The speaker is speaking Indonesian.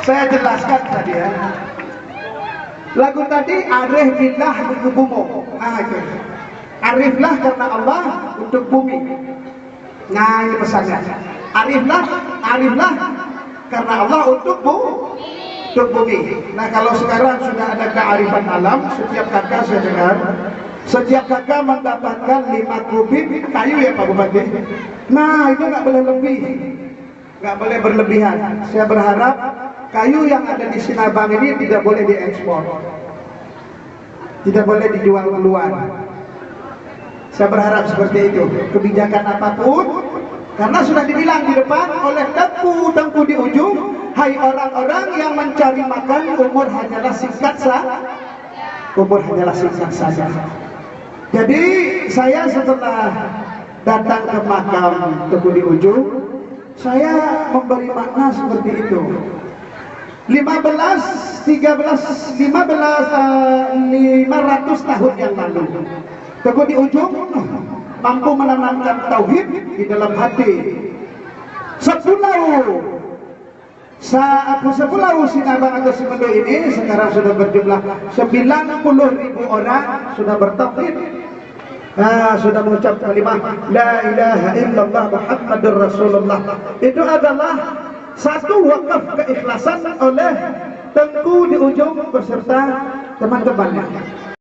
Saya jelaskan tadi ya. Lagu tadi arif billah untuk bumi. Nah itu. Ariflah karena Allah untuk bumi. Nah ini pesannya. Ariflah karena Allah untuk bumi. Nah kalau sekarang sudah ada kearifan alam, setiap kakak saya dengar, setiap kakak mendapatkan 5 kubik kayu ya Pak Bupati. Nah itu nggak boleh lebih, nggak boleh berlebihan. Saya berharap kayu yang ada di Sinabang ini tidak boleh diekspor, tidak boleh dijual keluar. Saya berharap seperti itu. Kebijakan apapun, karena sudah dibilang di depan oleh tengku di ujung, hai orang-orang yang mencari makan, umur hanyalah singkat saja. Jadi saya setelah datang ke makam Teguh di ujung, saya memberi makna seperti itu. 500 tahun yang lalu, Teguh di ujung mampu menanamkan tauhid di dalam hati. Sepulau Sinabang atau Simendo ini sekarang sudah berjumlah 90.000 orang sudah bertauhid. Sudah mengucap kalimat La ilaha illallah Muhammadur Rasulullah. Itu adalah satu wakaf keikhlasan oleh Tengku di ujung beserta teman-temannya.